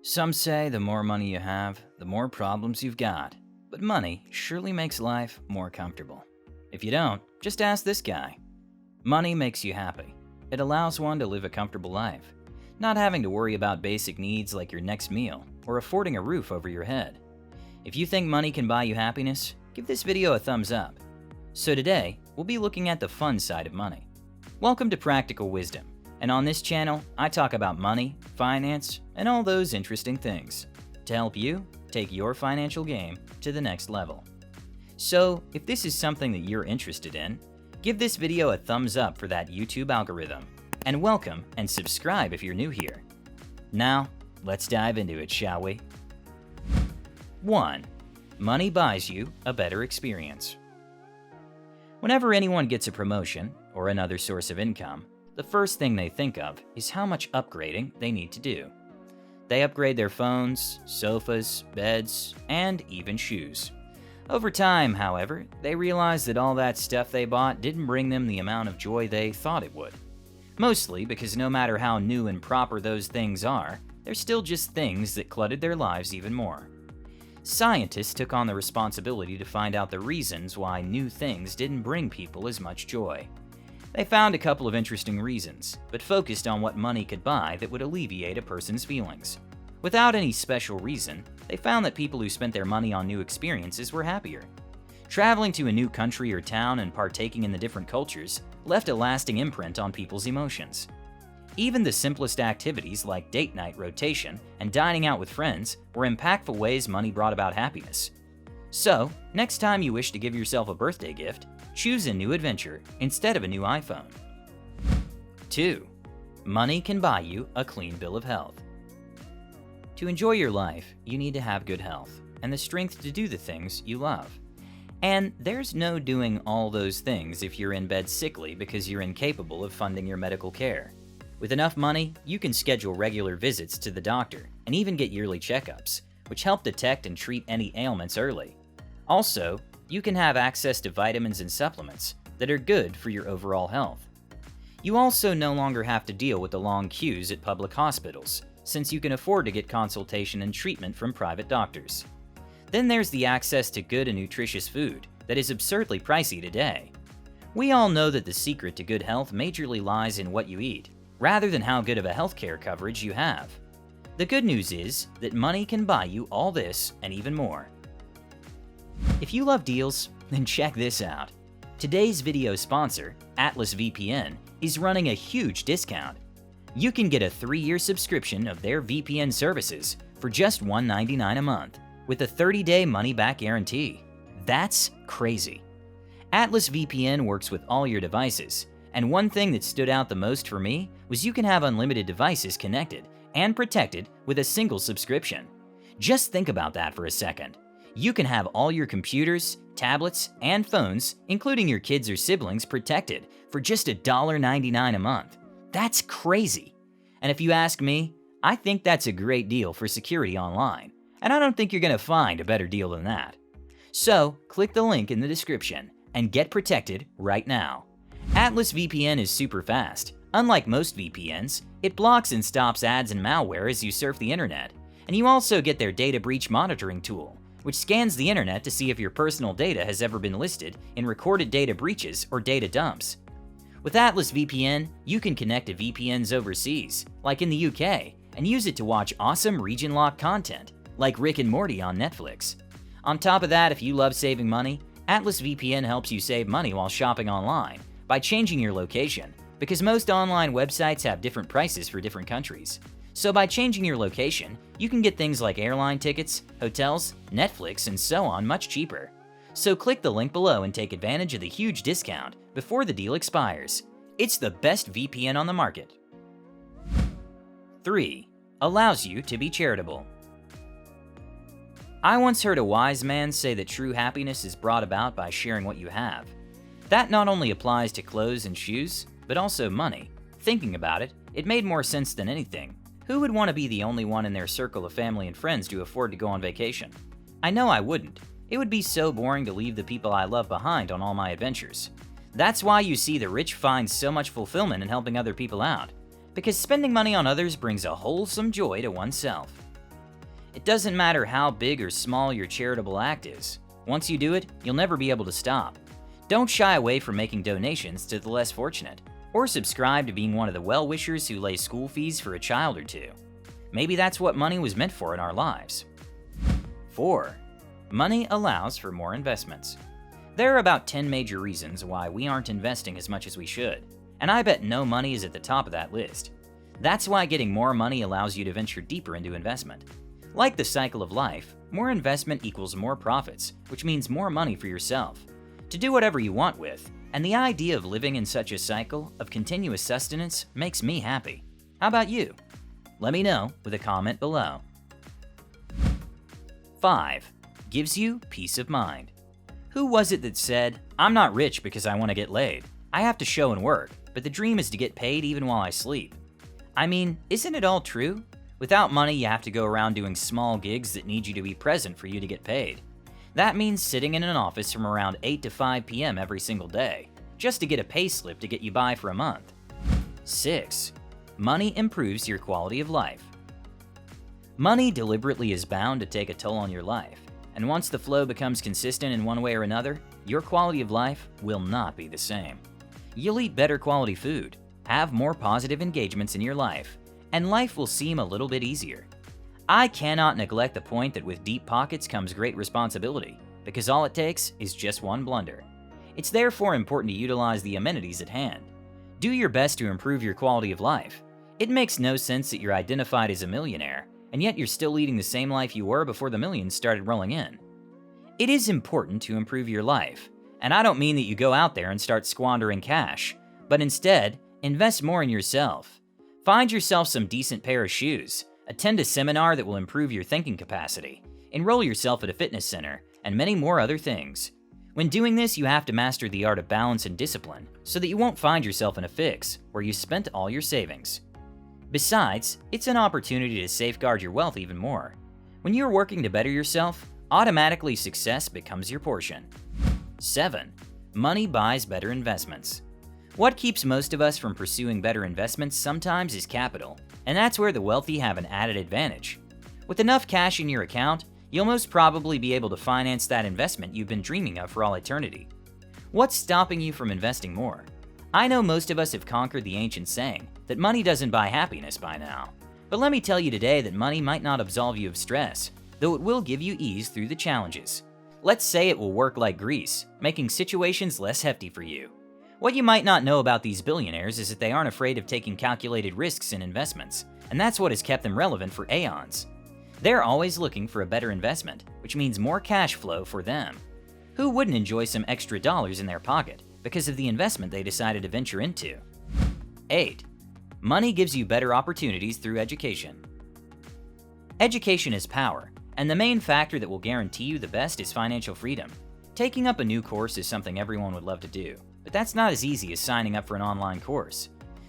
Some say the more money you have, the more problems you've got. But money surely makes life more comfortable. If you don't, just ask this guy. Money makes you happy. It allows one to live a comfortable life, not having to worry about basic needs like your next meal or affording a roof over your head. If you think money can buy you happiness, give this video a thumbs up. So today, we'll be looking at the fun side of money. Welcome to Practical Wisdom, and on this channel, I talk about money, finance, and all those interesting things to help you take your financial game to the next level. So, if this is something that you're interested in, give this video a thumbs up for that YouTube algorithm, and welcome and subscribe if you're new here. Now, let's dive into it, shall we? 1. Money buys you a better experience. Whenever anyone gets a promotion or another source of income, the first thing they think of is how much upgrading they need to do. They upgrade their phones, sofas, beds, and even shoes. Over time, however, they realize that all that stuff they bought didn't bring them the amount of joy they thought it would. Mostly because no matter how new and proper those things are, they're still just things that cluttered their lives even more. Scientists took on the responsibility to find out the reasons why new things didn't bring people as much joy. They found a couple of interesting reasons, but focused on what money could buy that would alleviate a person's feelings. Without any special reason, they found that people who spent their money on new experiences were happier. Traveling to a new country or town and partaking in the different cultures left a lasting imprint on people's emotions. Even the simplest activities like date night rotation and dining out with friends were impactful ways money brought about happiness. So, next time you wish to give yourself a birthday gift, choose a new adventure instead of a new iPhone. 2. Money can buy you a clean bill of health. To enjoy your life, you need to have good health and the strength to do the things you love. And there's no doing all those things if you're in bed sickly because you're incapable of funding your medical care. With enough money, you can schedule regular visits to the doctor and even get yearly checkups, which help detect and treat any ailments early. Also, you can have access to vitamins and supplements that are good for your overall health. You also no longer have to deal with the long queues at public hospitals, since you can afford to get consultation and treatment from private doctors. Then there's the access to good and nutritious food that is absurdly pricey today. We all know that the secret to good health majorly lies in what you eat, rather than how good of a healthcare coverage you have. The good news is that money can buy you all this and even more. If you love deals, then check this out. Today's video sponsor, Atlas VPN, is running a huge discount. You can get a 3-year subscription of their VPN services for just $199 a month with a 30-day money-back guarantee. That's crazy. Atlas VPN works with all your devices, and one thing that stood out the most for me was you can have unlimited devices connected and protected with a single subscription. Just think about that for a second. You can have all your computers, tablets, and phones, including your kids or siblings, protected for just $1.99 a month. That's crazy. And if you ask me, I think that's a great deal for security online, and I don't think you're going to find a better deal than that. So, click the link in the description and get protected right now. Atlas VPN is super fast. Unlike most VPNs, it blocks and stops ads and malware as you surf the internet. And you also get their data breach monitoring tool, which scans the internet to see if your personal data has ever been listed in recorded data breaches or data dumps. With Atlas VPN, you can connect to VPNs overseas, like in the UK, and use it to watch awesome region-locked content, like Rick and Morty on Netflix. On top of that, if you love saving money, Atlas VPN helps you save money while shopping online by changing your location, because most online websites have different prices for different countries. So by changing your location, you can get things like airline tickets, hotels, Netflix, and so on much cheaper. So click the link below and take advantage of the huge discount before the deal expires. It's the best VPN on the market. 3. Allows you to be charitable. I once heard a wise man say that true happiness is brought about by sharing what you have. That not only applies to clothes and shoes, but also money. Thinking about it, it made more sense than anything. Who would want to be the only one in their circle of family and friends to afford to go on vacation? I know I wouldn't. It would be so boring to leave the people I love behind on all my adventures. That's why you see the rich find so much fulfillment in helping other people out, because spending money on others brings a wholesome joy to oneself. It doesn't matter how big or small your charitable act is. Once you do it, you'll never be able to stop. Don't shy away from making donations to the less fortunate, or subscribe to being one of the well-wishers who lay school fees for a child or two. Maybe that's what money was meant for in our lives. 4. Money allows for more investments. There are about 10 major reasons why we aren't investing as much as we should, and I bet no money is at the top of that list. That's why getting more money allows you to venture deeper into investment. Like the cycle of life, more investment equals more profits, which means more money for yourself, to do whatever you want with, and the idea of living in such a cycle of continuous sustenance makes me happy. How about you? Let me know with a comment below. 5. Gives you peace of mind. Who was it that said, "I'm not rich because I want to get laid. I have to show and work, but the dream is to get paid even while I sleep"? I mean, isn't it all true? Without money, you have to go around doing small gigs that need you to be present for you to get paid. That means sitting in an office from around 8 to 5 p.m. every single day, just to get a pay slip to get you by for a month. 6. Money improves your quality of life. Money deliberately is bound to take a toll on your life, and once the flow becomes consistent in one way or another, your quality of life will not be the same. You'll eat better quality food, have more positive engagements in your life, and life will seem a little bit easier. I cannot neglect the point that with deep pockets comes great responsibility, because all it takes is just one blunder. It's therefore important to utilize the amenities at hand. Do your best to improve your quality of life. It makes no sense that you're identified as a millionaire, and yet you're still leading the same life you were before the millions started rolling in. It is important to improve your life, and I don't mean that you go out there and start squandering cash, but instead, invest more in yourself. Find yourself some decent pair of shoes, attend a seminar that will improve your thinking capacity, enroll yourself at a fitness center, and many more other things. When doing this, you have to master the art of balance and discipline so that you won't find yourself in a fix where you spent all your savings. Besides, it's an opportunity to safeguard your wealth even more. When you're working to better yourself, automatically success becomes your portion. 7. Money buys better investments. What keeps most of us from pursuing better investments sometimes is capital, and that's where the wealthy have an added advantage. With enough cash in your account, you'll most probably be able to finance that investment you've been dreaming of for all eternity. What's stopping you from investing more? I know most of us have conquered the ancient saying that money doesn't buy happiness by now, but let me tell you today that money might not absolve you of stress, though it will give you ease through the challenges. Let's say it will work like grease, making situations less hefty for you. What you might not know about these billionaires is that they aren't afraid of taking calculated risks in investments, and that's what has kept them relevant for aeons. They're always looking for a better investment, which means more cash flow for them. Who wouldn't enjoy some extra dollars in their pocket because of the investment they decided to venture into? 8. Money gives you better opportunities through education. Education is power, and the main factor that will guarantee you the best is financial freedom. Taking up a new course is something everyone would love to do, but that's not as easy as signing up for an online course.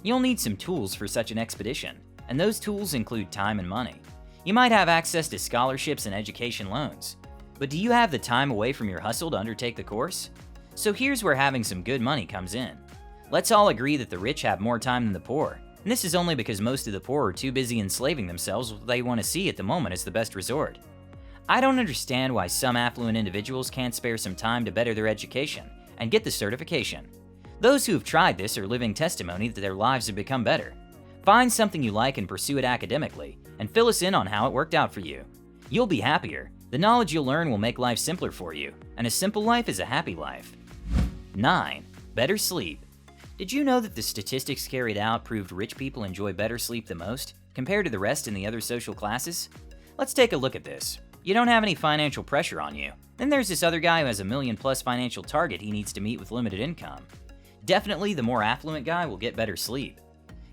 You'll need some tools for such an expedition, and those tools include time and money. You might have access to scholarships and education loans, but do you have the time away from your hustle to undertake the course? So here's where having some good money comes in. Let's all agree that the rich have more time than the poor, and this is only because most of the poor are too busy enslaving themselves with what they want to see at the moment as the best resort. I don't understand why some affluent individuals can't spare some time to better their education and get the certification. Those who have tried this are living testimony that their lives have become better. Find something you like and pursue it academically, and fill us in on how it worked out for you. You'll be happier. The knowledge you'll learn will make life simpler for you, and a simple life is a happy life. 9. Better sleep. Did you know that the statistics carried out proved rich people enjoy better sleep the most, compared to the rest in the other social classes? Let's take a look at this. You don't have any financial pressure on you. Then there's this other guy who has a $1 million+ financial target he needs to meet with limited income. Definitely the more affluent guy will get better sleep.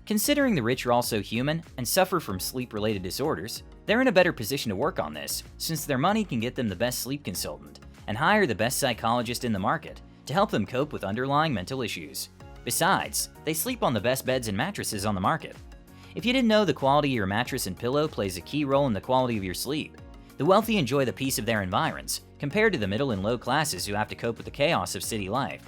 Considering the rich are also human and suffer from sleep-related disorders, they're in a better position to work on this, since their money can get them the best sleep consultant and hire the best psychologist in the market to help them cope with underlying mental issues. Besides, they sleep on the best beds and mattresses on the market. If you didn't know, the quality of your mattress and pillow plays a key role in the quality of your sleep. The wealthy enjoy the peace of their environs, compared to the middle and low classes who have to cope with the chaos of city life.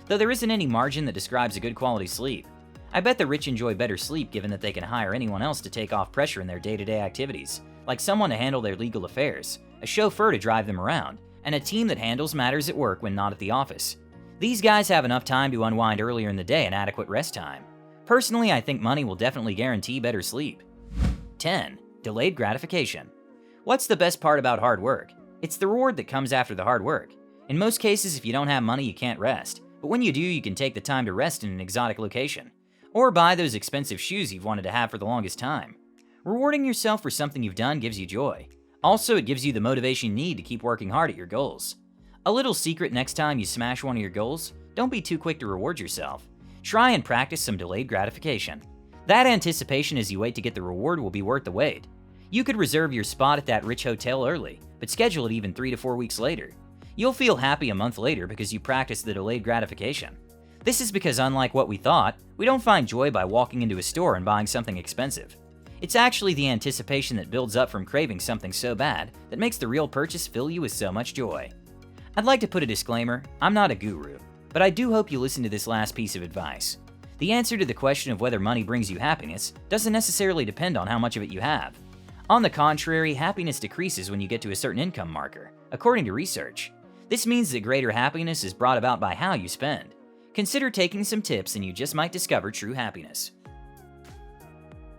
Though there isn't any margin that describes a good quality sleep, I bet the rich enjoy better sleep given that they can hire anyone else to take off pressure in their day-to-day activities, like someone to handle their legal affairs, a chauffeur to drive them around, and a team that handles matters at work when not at the office. These guys have enough time to unwind earlier in the day and adequate rest time. Personally, I think money will definitely guarantee better sleep. 10. Delayed gratification. What's the best part about hard work? It's the reward that comes after the hard work. In most cases, if you don't have money, you can't rest. But when you do, you can take the time to rest in an exotic location. Or buy those expensive shoes you've wanted to have for the longest time. Rewarding yourself for something you've done gives you joy. Also, it gives you the motivation you need to keep working hard at your goals. A little secret next time you smash one of your goals: don't be too quick to reward yourself. Try and practice some delayed gratification. That anticipation as you wait to get the reward will be worth the wait. You could reserve your spot at that rich hotel early, but schedule it even 3 to 4 weeks later. You'll feel happy a month later because you practiced the delayed gratification. This is because, unlike what we thought, we don't find joy by walking into a store and buying something expensive. It's actually the anticipation that builds up from craving something so bad that makes the real purchase fill you with so much joy. I'd like to put a disclaimer: I'm not a guru, but I do hope you listen to this last piece of advice. The answer to the question of whether money brings you happiness doesn't necessarily depend on how much of it you have. On the contrary, happiness decreases when you get to a certain income marker, according to research. This means that greater happiness is brought about by how you spend. Consider taking some tips and you just might discover true happiness.